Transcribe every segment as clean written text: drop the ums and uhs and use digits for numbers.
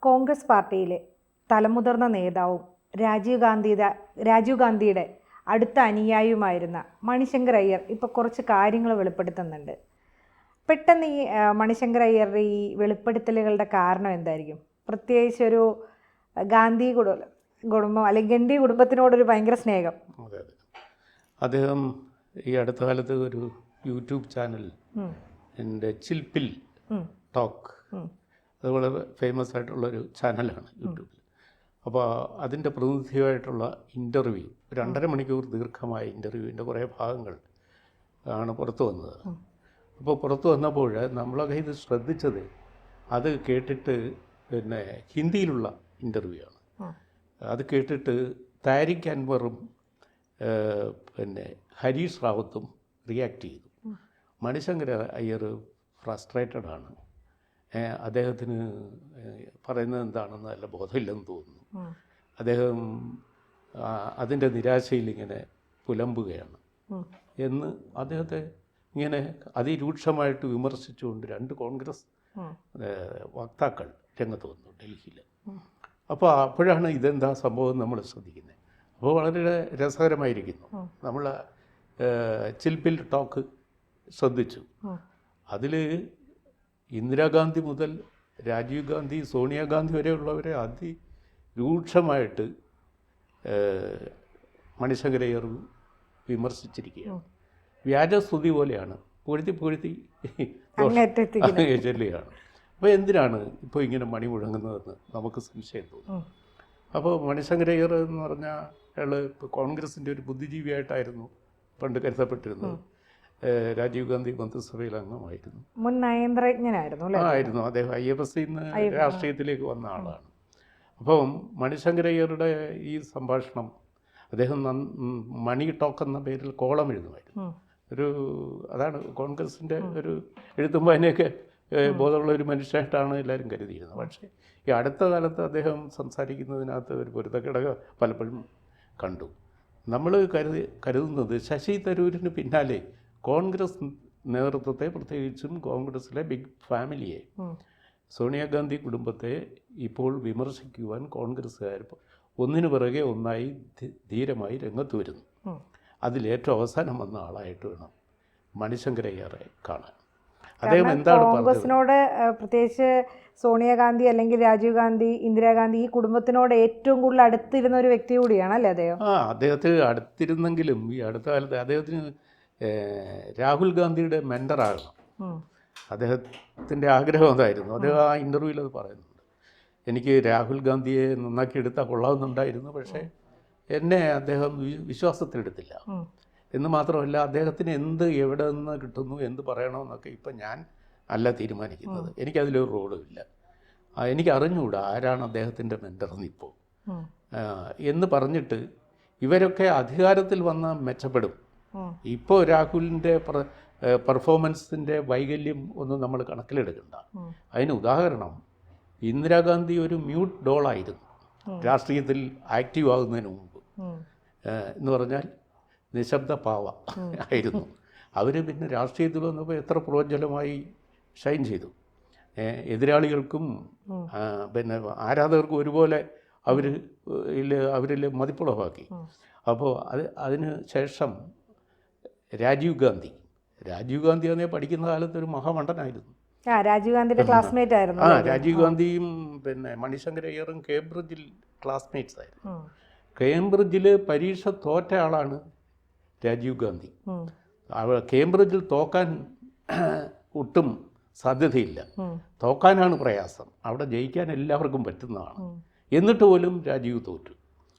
കോൺഗ്രസ് പാർട്ടിയിലെ തലമുതിർന്ന നേതാവും രാജീവ് ഗാന്ധിയുടെ അടുത്ത അനുയായിയുമായിരുന്ന മണിശങ്കർ അയ്യർ ഇപ്പോൾ കുറച്ച് കാര്യങ്ങൾ വെളിപ്പെടുത്തുന്നുണ്ട്. പെട്ടെന്ന് ഈ മണിശങ്കർ അയ്യരുടെ ഈ വെളിപ്പെടുത്തലുകളുടെ കാരണം എന്തായിരിക്കും? പ്രത്യേകിച്ച് ഒരു ഗാന്ധി കുടുംബം അല്ലെങ്കിൽ ഗണ്ഡി കുടുംബത്തിനോടൊരു ഭയങ്കര സ്നേഹം. അതെ അതെ. അദ്ദേഹം ഈ അടുത്ത കാലത്ത് ഒരു യൂട്യൂബ് ചാനൽ എൻ്റെ ചിൽപിൽ ടോക്ക്, അത് വളരെ ഫേമസ് ആയിട്ടുള്ളൊരു ചാനലാണ് യൂട്യൂബിൽ. അപ്പോൾ അതിൻ്റെ പ്രതിനിധിയായിട്ടുള്ള ഇൻ്റർവ്യൂ, 2.5 മണിക്കൂർ ദീർഘമായ ഇൻ്റർവ്യൂവിൻ്റെ കുറേ ഭാഗങ്ങൾ ആണ് പുറത്തു വന്നത്. അപ്പോൾ പുറത്തു വന്നപ്പോൾ നമ്മളൊക്കെ ഇത് ശ്രദ്ധിച്ചത്, അത് കേട്ടിട്ട് പിന്നെ ഹിന്ദിയിലുള്ള ഇൻ്റർവ്യൂ ആണ്. അത് കേട്ടിട്ട് താരിഖ് അൻവറും പിന്നെ ഹരീഷ് റാവത്തും റിയാക്ട് ചെയ്തു. മണിശങ്കർ അയ്യർ ഫ്രസ്ട്രേറ്റഡ് ആണ്, അദ്ദേഹത്തിന് പറയുന്നത് എന്താണെന്ന് നല്ല ബോധമില്ലെന്ന് തോന്നുന്നു. അദ്ദേഹം അതിൻ്റെ നിരാശയിൽ ഇങ്ങനെ പുലമ്പുകയാണ് എന്ന് അദ്ദേഹത്തെ ഇങ്ങനെ അതിരൂക്ഷമായിട്ട് വിമർശിച്ചുകൊണ്ട് 2 കോൺഗ്രസ് വക്താക്കൾ രംഗത്ത് വന്നു ഡൽഹിയിൽ. അപ്പോൾ അപ്പോഴാണ് ഇതെന്താ സംഭവം നമ്മൾ ശ്രദ്ധിക്കുന്നത്. അപ്പോൾ വളരെ രസകരമായിരിക്കുന്നു. നമ്മൾ ചിൽപിൽ ടോക്ക് ശ്രദ്ധിച്ചു. അതിൽ ഇന്ദിരാഗാന്ധി മുതൽ രാജീവ് ഗാന്ധി, സോണിയാഗാന്ധി വരെയുള്ളവരെ അതിരൂക്ഷമായിട്ട് മണിശങ്കർ അയ്യർ വിമർശിച്ചിരിക്കുകയാണ്. വ്യാജസ്തുതി പോലെയാണ്, പൊഴുത്തി ചെല്ലുകയാണ്. അപ്പോൾ എന്തിനാണ് ഇപ്പോൾ ഇങ്ങനെ മണി മുഴങ്ങുന്നതെന്ന് നമുക്ക് സംശയം തോന്നും. അപ്പോൾ മണിശങ്കർ അയ്യർ എന്ന് പറഞ്ഞാൽ അയാൾ ഇപ്പോൾ കോൺഗ്രസിൻ്റെ ഒരു ബുദ്ധിജീവിയായിട്ടായിരുന്നു പണ്ട് കരുതപ്പെട്ടിരുന്നത്. രാജീവ് ഗാന്ധി മന്ത്രിസഭയിൽ അംഗമായിരുന്നു, മുൻ നയതന്ത്രജ്ഞനായിരുന്നു. അദ്ദേഹം IFSയിൽ നിന്ന് രാഷ്ട്രീയത്തിലേക്ക് വന്ന ആളാണ്. അപ്പം മണിശങ്കർ അയ്യരുടെ ഈ സംഭാഷണം, അദ്ദേഹം മണി ടോക്ക് എന്ന പേരിൽ കോളം എഴുതുമായിരുന്നു. അതാണ് കോൺഗ്രസിൻ്റെ ഒരു എഴുത്തും വായനയൊക്കെ ബോധമുള്ള ഒരു മനുഷ്യനായിട്ടാണ് എല്ലാവരും കരുതിയിരുന്നത്. പക്ഷേ ഈ അടുത്ത കാലത്ത് അദ്ദേഹം സംസാരിക്കുന്നതിനകത്ത് ഒരു പൊരുത്തക്കേട് പലപ്പോഴും കണ്ടു. നമ്മൾ കരുതുന്നത് ശശി തരൂരിന് പിന്നാലെ കോൺഗ്രസ് നേതൃത്വത്തെ, പ്രത്യേകിച്ചും കോൺഗ്രസിലെ ബിഗ് ഫാമിലിയെ, സോണിയാഗാന്ധി കുടുംബത്തെ ഇപ്പോൾ വിമർശിക്കുവാൻ കോൺഗ്രസ്സുകാർ ഒന്നിനു പിറകെ ഒന്നായി ധീരമായി രംഗത്ത് വരുന്നു. അതിലേറ്റവും അവസാനം വന്ന ആളായിട്ട് വേണം മണിശങ്കർ അയ്യരെ കാണാൻ. അദ്ദേഹം എന്താണ് കോൺഗ്രസിനോട്, പ്രത്യേകിച്ച് സോണിയാഗാന്ധി അല്ലെങ്കിൽ രാജീവ് ഗാന്ധി, ഇന്ദിരാഗാന്ധി, ഈ കുടുംബത്തിനോട് ഏറ്റവും കൂടുതൽ അടുത്തിരുന്ന ഒരു വ്യക്തി കൂടിയാണ് അല്ലേ അദ്ദേഹം? അദ്ദേഹത്തിന് അടുത്തിരുന്നെങ്കിലും ഈ അടുത്ത കാലത്ത് അദ്ദേഹത്തിന് രാഹുൽ ഗാന്ധിയുടെ മെൻറ്ററാകണം, അദ്ദേഹത്തിൻ്റെ ആഗ്രഹം അതായിരുന്നു. അദ്ദേഹം ആ ഇൻ്റർവ്യൂവിൽ അത് പറയുന്നുണ്ട്. എനിക്ക് രാഹുൽ ഗാന്ധിയെ നന്നാക്കി എടുത്താൽ കൊള്ളാവുന്നുണ്ടായിരുന്നു, പക്ഷേ എന്നെ അദ്ദേഹം വിശ്വാസത്തിലെടുത്തില്ല എന്ന് മാത്രമല്ല, അദ്ദേഹത്തിന് എവിടെ നിന്ന് കിട്ടുന്നു, എന്ത് പറയണമെന്നൊക്കെ ഇപ്പം ഞാൻ അല്ല തീരുമാനിക്കുന്നത്, എനിക്കതിലൊരു റോളുമില്ല, എനിക്ക് അറിഞ്ഞുകൂടാ ആരാണ് അദ്ദേഹത്തിൻ്റെ മെൻറ്ററെന്ന് ഇപ്പോൾ എന്ന് പറഞ്ഞിട്ട് ഇവരൊക്കെ അധികാരത്തിൽ വന്നാൽ മെച്ചപ്പെടും. ഇപ്പോൾ രാഹുലിൻ്റെ പെർഫോമൻസിൻ്റെ വൈകല്യം ഒന്നും നമ്മൾ കണക്കിലെടുക്കണ്ട. അതിന് ഉദാഹരണം, ഇന്ദിരാഗാന്ധി ഒരു മ്യൂട്ട് ഡോളായിരുന്നു രാഷ്ട്രീയത്തിൽ ആക്റ്റീവ് ആകുന്നതിന് മുമ്പ്. എന്ന് പറഞ്ഞാൽ നിശബ്ദ പാവ ആയിരുന്നു. അവർ പിന്നെ രാഷ്ട്രീയത്തിൽ വന്നപ്പോൾ എത്ര പ്രോജ്വലമായി ഷൈൻ ചെയ്തു. എതിരാളികൾക്കും പിന്നെ ആരാധകർക്കും ഒരുപോലെ അവരിൽ മതിപ്പുളവാക്കി. അപ്പോൾ അതിന് ശേഷം രാജീവ് ഗാന്ധി അന്നേ പഠിക്കുന്ന കാലത്ത് ഒരു മഹാമണ്ഡനായിരുന്നു. രാജീവ് ഗാന്ധിയുടെ ക്ലാസ്മേറ്റ് ആയിരുന്നു. രാജീവ് ഗാന്ധിയും പിന്നെ മണിശങ്കർ അയ്യറും കേംബ്രിഡ്ജിൽ ക്ലാസ്മേറ്റ്സ് ആയിരുന്നു. കേംബ്രിഡ്ജിൽ പരീക്ഷ തോറ്റ ആളാണ് രാജീവ് ഗാന്ധി. കേംബ്രിഡ്ജിൽ തോക്കാൻ ഒട്ടും സാധ്യതയില്ല, തോക്കാനാണ് പ്രയാസം, അവിടെ ജയിക്കാൻ എല്ലാവർക്കും പറ്റുന്നതാണ്. എന്നിട്ട് പോലും രാജീവ് തോറ്റു.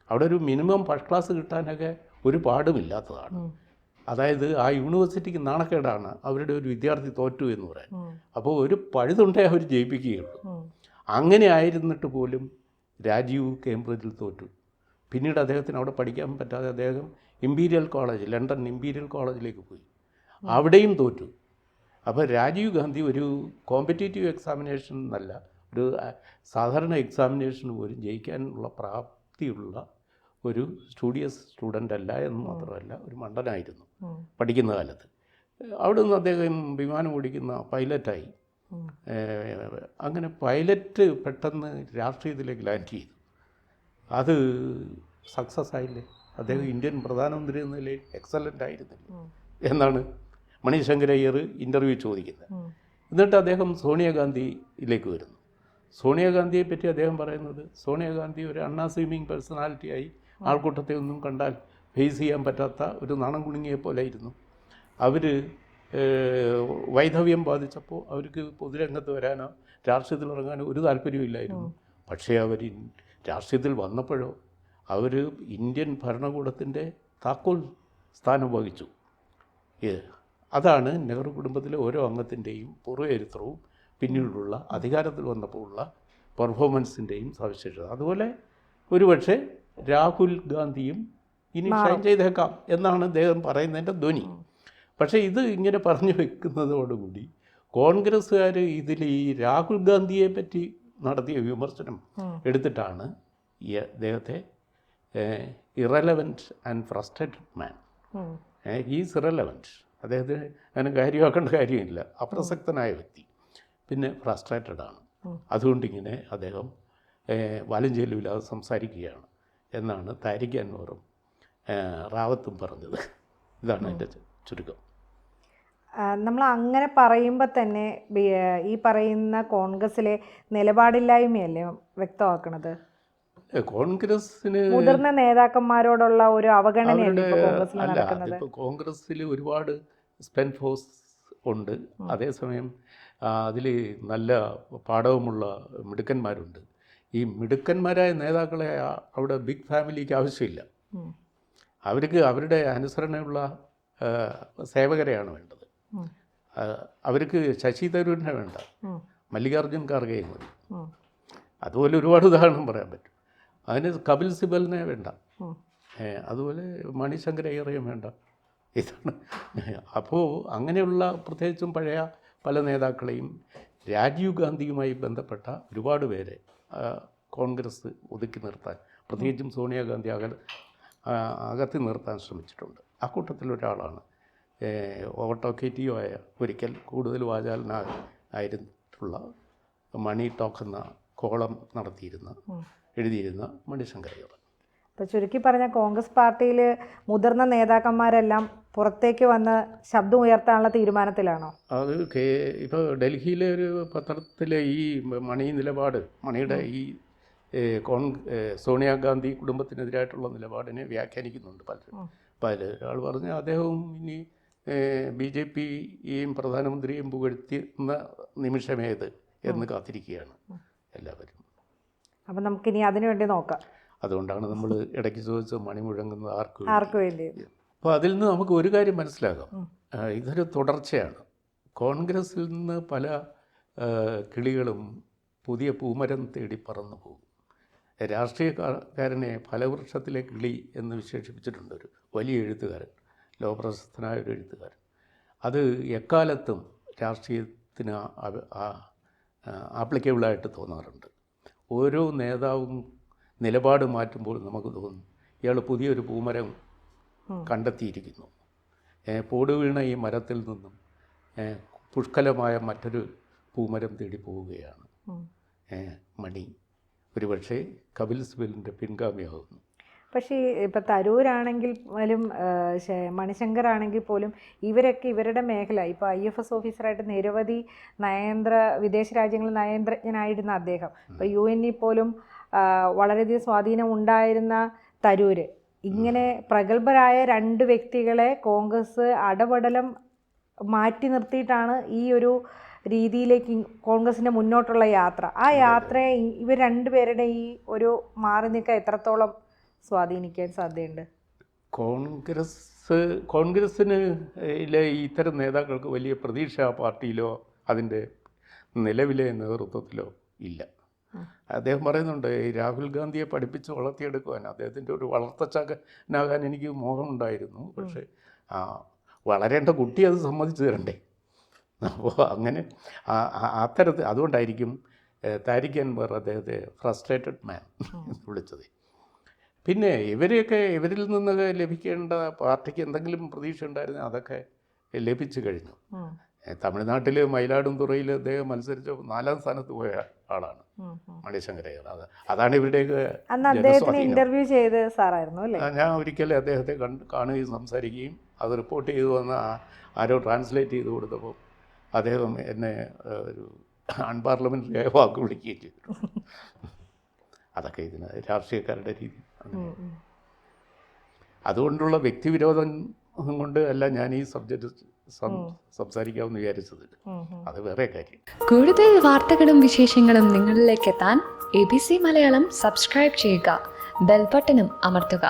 അവിടെ ഒരു മിനിമം ഫസ്റ്റ് ക്ലാസ് കിട്ടാനൊക്കെ ഒരു പാടുമില്ലാത്തതാണ്. അതായത് ആ യൂണിവേഴ്സിറ്റിക്ക് നാണക്കേടാണ് അവരുടെ ഒരു വിദ്യാർത്ഥി തോറ്റു എന്ന് പറയാൻ. അപ്പോൾ ഒരു പഴുതുണ്ടേ അവർ ജയിപ്പിക്കുകയുള്ളൂ. അങ്ങനെ ആയിരുന്നിട്ട് പോലും രാജീവ് കേംബ്രിഡ്ജിൽ തോറ്റു. പിന്നീട് അദ്ദേഹത്തിന് അവിടെ പഠിക്കാൻ പറ്റാതെ അദ്ദേഹം ലണ്ടൻ ഇമ്പീരിയൽ കോളേജിലേക്ക് പോയി, അവിടെയും തോറ്റു. അപ്പോൾ രാജീവ് ഗാന്ധി ഒരു കോമ്പറ്റേറ്റീവ് എക്സാമിനേഷൻ എന്നല്ല, ഒരു സാധാരണ എക്സാമിനേഷന് പോലും ജയിക്കാനുള്ള പ്രാപ്തിയുള്ള ഒരു സ്റ്റുഡിയസ് സ്റ്റുഡൻ്റ് അല്ല എന്ന് മാത്രമല്ല, ഒരു മണ്ടനായിരുന്നു പഠിക്കുന്ന കാലത്ത്. അവിടെ നിന്ന് അദ്ദേഹം വിമാനം ഓടിക്കുന്ന പൈലറ്റായി അങ്ങനെ പൈലറ്റ് പെട്ടെന്ന് രാഷ്ട്രീയത്തിലേക്ക് ലാൻഡ് ചെയ്തു. അത് സക്സസ് ആയില്ലേ? അദ്ദേഹം ഇന്ത്യൻ പ്രധാനമന്ത്രി എന്ന നിലയിൽ എക്സലൻ്റ് ആയിരുന്നില്ല എന്നാണ് മണിശങ്കർ അയ്യർ ഇൻ്റർവ്യൂ ചോദിക്കുന്നത്. എന്നിട്ട് അദ്ദേഹം സോണിയാഗാന്ധിയിലേക്ക് വരുന്നു. സോണിയാഗാന്ധിയെ പറ്റി അദ്ദേഹം പറയുന്നത്, സോണിയാഗാന്ധി ഒരു അൺഅസ്യൂമിങ് പേഴ്സണാലിറ്റിയായി, ആൾക്കൂട്ടത്തെ ഒന്നും കണ്ടാൽ ഫേസ് ചെയ്യാൻ പറ്റാത്ത ഒരു നാണം കുണുങ്ങിയെ പോലെയായിരുന്നു. അവർ വൈധവ്യം ബാധിച്ചപ്പോൾ അവർക്ക് പൊതുരംഗത്ത് വരാനോ രാഷ്ട്രീയത്തിൽ ഇറങ്ങാനോ ഒരു താല്പര്യമില്ലായിരുന്നു. പക്ഷേ അവർ രാഷ്ട്രീയത്തിൽ വന്നപ്പോഴോ അവർ ഇന്ത്യൻ ഭരണകൂടത്തിൻ്റെ താക്കോൽ സ്ഥാനം വഹിച്ചു. അതാണ് നെഹ്റു കുടുംബത്തിലെ ഓരോ അംഗത്തിൻ്റെയും പൂർവ്വചരിത്രവും പിന്നീടുള്ള അധികാരത്തിൽ വന്നപ്പോൾ ഉള്ള പെർഫോമൻസിൻ്റെയും സവിശേഷത. അതുപോലെ ഒരുപക്ഷെ രാഹുൽ ഗാന്ധിയും ഇനി ഷൈൻ ചെയ്തേക്കാം എന്നാണ് അദ്ദേഹം പറയുന്നതിൻ്റെ ധ്വനി. പക്ഷേ ഇത് ഇങ്ങനെ പറഞ്ഞു വെക്കുന്നതോടുകൂടി കോൺഗ്രസ്സുകാർ ഇതിൽ ഈ രാഹുൽ ഗാന്ധിയെ പറ്റി നടത്തിയ വിമർശനം എടുത്തിട്ടാണ് ഈ അദ്ദേഹത്തെ irrelevant and frustrated man, is irrelevant, അദ്ദേഹത്തിന് അങ്ങനെ കാര്യമാക്കേണ്ട കാര്യമില്ല, അപ്രസക്തനായ വ്യക്തി, പിന്നെ ഫ്രസ്ട്രേറ്റഡ് ആണ്, അതുകൊണ്ടിങ്ങനെ അദ്ദേഹം വാലഞ്ചേലുമില്ലാതെ സംസാരിക്കുകയാണ് എന്നാണ് താരിഖ് അൻവറും റാവത്തും പറഞ്ഞത്. ഇതാണ് എൻ്റെ ചുരുക്കം. നമ്മൾ അങ്ങനെ പറയുമ്പോൾ തന്നെ ഈ പറയുന്ന കോൺഗ്രസിലെ നിലപാടില്ലായ്മയല്ലേ വ്യക്തമാക്കണത്? കോൺഗ്രസിന് മുതിർന്ന നേതാക്കന്മാരോടുള്ള ഒരു അവഗണനയല്ലേ കോൺഗ്രസിൽ നടക്കുന്നത്? ഇപ്പോൾ കോൺഗ്രസ്സിൽ ഒരുപാട് സ്പെൻ ഫോഴ്സ് ഉണ്ട്, അതേസമയം അതിൽ നല്ല പാഠവുമുള്ള മിടുക്കന്മാരുണ്ട്. ഈ മിടുക്കന്മാരായ നേതാക്കളെ അവിടെ ബിഗ് ഫാമിലിക്ക് ആവശ്യമില്ല. അവർക്ക് അവരുടെ അനുസരണയുള്ള സേവകരെയാണ് വേണ്ടത്. അവർക്ക് ശശി തരൂരിനെ വേണ്ട, മല്ലികാർജുൻ ഖാർഗെയും മതി. അതുപോലെ ഒരുപാട് ഉദാഹരണം പറയാൻ പറ്റും. അതിന് കപിൽ സിബലിനെ വേണ്ട, അതുപോലെ മണിശങ്കർ അയ്യറേയും വേണ്ട. ഇതാണ്. അപ്പോൾ അങ്ങനെയുള്ള പ്രത്യേകിച്ചും പഴയ പല നേതാക്കളെയും രാജീവ് ഗാന്ധിയുമായി ബന്ധപ്പെട്ട ഒരുപാട് പേരെ കോൺഗ്രസ് ഒതുക്കി നിർത്താൻ, പ്രത്യേകിച്ചും സോണിയാഗാന്ധി അകത്തി നിർത്താൻ ശ്രമിച്ചിട്ടുണ്ട്. ആ കൂട്ടത്തിലൊരാളാണ് ഓവർടോക്കേറ്റീവ് ആയ, ഒരിക്കൽ കൂടുതൽ വാചാലനായിരുന്നിട്ടുള്ള മണി ടോക്ക് എന്ന കോളം എഴുതിയിരുന്ന മണിശങ്കർ അയ്യർ. ഇപ്പോൾ ചുരുക്കി പറഞ്ഞ കോൺഗ്രസ് പാർട്ടിയിൽ മുതിർന്ന നേതാക്കന്മാരെല്ലാം പുറത്തേക്ക് വന്ന് ശബ്ദം ഉയർത്താനുള്ള തീരുമാനത്തിലാണോ? അത് ഇപ്പോൾ ഡൽഹിയിലെ ഒരു പത്രത്തിലെ ഈ മണിയുടെ ഈ സോണിയാഗാന്ധി കുടുംബത്തിനെതിരായിട്ടുള്ള നിലപാടിനെ വ്യാഖ്യാനിക്കുന്നുണ്ട് പലരും. ഒരാൾ പറഞ്ഞ് അദ്ദേഹവും ഇനി BJPയെയും പ്രധാനമന്ത്രിയെയും പുകഴ്ത്തുന്ന നിമിഷമേത് എന്ന് കാത്തിരിക്കുകയാണ് എല്ലാവരും. അപ്പം നമുക്കിനി അതിനുവേണ്ടി നോക്കാം. അതുകൊണ്ടാണ് നമ്മൾ ഇടയ്ക്ക് ചോദിച്ചത് മണി മുഴങ്ങുന്നത് ആർക്ക് വേണ്ടി. അപ്പോൾ അതിൽ നിന്ന് നമുക്ക് ഒരു കാര്യം മനസ്സിലാകാം, ഇതൊരു തുടർച്ചയാണ്. കോൺഗ്രസിൽ നിന്ന് പല കിളികളും പുതിയ പൂമരം തേടി പറന്നു പോകും. രാഷ്ട്രീയക്കാരനെ ഫലവൃക്ഷത്തിലെ കിളി എന്ന് വിശേഷിപ്പിച്ചിട്ടുണ്ട് ഒരു വലിയ എഴുത്തുകാരൻ, ലോകപ്രശസ്തനായ ഒരു എഴുത്തുകാരൻ. അത് എക്കാലത്തും രാഷ്ട്രീയത്തിന് ആപ്ലിക്കബിളായിട്ട് തോന്നാറുണ്ട്. ഓരോ നേതാവും നിലപാട് മാറ്റുമ്പോൾ നമുക്ക് തോന്നും ഇയാൾ പുതിയൊരു പൂമരം കണ്ടെത്തിയിരിക്കുന്നു. പോടുവീണ ഈ മരത്തിൽ നിന്നും പുഷ്കലമായ മറ്റൊരു പൂമരം തേടി പോവുകയാണ് മണി. ഒരുപക്ഷെ കപിൽ സിബലിൻ്റെ പിൻഗാമിയാകുന്നു. പക്ഷേ ഇപ്പോൾ തരൂരാണെങ്കിൽ പോലും മണിശങ്കർ ആണെങ്കിൽ പോലും ഇവരൊക്കെ ഇവരുടെ മേഖല, ഇപ്പോൾ IFS ഓഫീസറായിട്ട് നിരവധി വിദേശ രാജ്യങ്ങളിൽ നയതന്ത്രജ്ഞനായിരുന്ന അദ്ദേഹം, ഇപ്പോൾ UN പോലും വളരെയധികം സ്വാധീനം ഉണ്ടായിരുന്ന തരൂര്, ഇങ്ങനെ പ്രഗത്ഭരായ രണ്ട് വ്യക്തികളെ കോൺഗ്രസ് അടപടലം മാറ്റി നിർത്തിയിട്ടാണ് ഈ ഒരു രീതിയിലേക്ക് കോൺഗ്രസിൻ്റെ മുന്നോട്ടുള്ള യാത്ര. ആ യാത്രയെ ഇവർ രണ്ടുപേരുടെ ഈ ഒരു മാറി നിൽക്കാൻ എത്രത്തോളം സ്വാധീനിക്കാൻ സാധ്യതയുണ്ട്? കോൺഗ്രസ്സിന് ഇത്തരം നേതാക്കൾക്ക് വലിയ പ്രതീക്ഷ ആ പാർട്ടിയിലോ അതിൻ്റെ നിലവിലെ നേതൃത്വത്തിലോ ഇല്ല. അദ്ദേഹം പറയുന്നുണ്ട്, ഈ രാഹുൽ ഗാന്ധിയെ പഠിപ്പിച്ച് വളർത്തിയെടുക്കുവാൻ അദ്ദേഹത്തിൻ്റെ ഒരു വളർത്തച്ചാകനാകാൻ എനിക്ക് മോഹമുണ്ടായിരുന്നു. പക്ഷേ വളരേണ്ട കുട്ടി അത് സമ്മതിച്ചു തരണ്ടേ. അപ്പോൾ അങ്ങനെ അത്തരത്തിൽ അതുകൊണ്ടായിരിക്കും താരിഖ് അൻവർ അദ്ദേഹത്തെ ഫ്രസ്ട്രേറ്റഡ് മാൻ എന്ന് വിളിച്ചത്. പിന്നെ ഇവരിൽ നിന്നൊക്കെ ലഭിക്കേണ്ട പാർട്ടിക്ക് എന്തെങ്കിലും പ്രതീക്ഷ ഉണ്ടായിരുന്ന അതൊക്കെ ലഭിച്ചു കഴിഞ്ഞു. തമിഴ്നാട്ടിൽ മയിലാടുംതുറയിൽ അദ്ദേഹം മത്സരിച്ച 4ാം സ്ഥാനത്ത് പോയ ആളാണ് മണിശങ്കർ അയ്യർ. അതാണ് ഇവരുടെയൊക്കെ അന്ന് അദ്ദേഹത്തിന് ഇന്റർവ്യൂ ചെയ്ത് സാറായിരുന്നു അല്ലേ? ഞാൻ ഒരിക്കലും അദ്ദേഹത്തെ കാണുകയും സംസാരിക്കുകയും അത് റിപ്പോർട്ട് ചെയ്തു വന്ന് ആരോ ട്രാൻസ്ലേറ്റ് ചെയ്ത് കൊടുത്തപ്പോൾ അദ്ദേഹം എന്നെ ഒരു അൺപാർലമെൻ്ററി ആയ വാക്ക് വിളിക്കുകയും ചെയ്തു. അതൊക്കെ ഇതിന് രാഷ്ട്രീയക്കാരുടെ രീതി. അതുകൊണ്ടുള്ള വ്യക്തിവിരോധം കൊണ്ട് അല്ല ഞാൻ ഈ സബ്ജക്റ്റ് സംസാരിക്കാമെന്ന് വിചാരിച്ചത്. അത് വേറെ കാര്യം. കൂടുതൽ വാർത്തകളും വിശേഷങ്ങളും നിങ്ങളിലേക്ക് എത്താൻ ABC മലയാളം സബ്സ്ക്രൈബ് ചെയ്യുക, ബെൽബട്ടനും അമർത്തുക.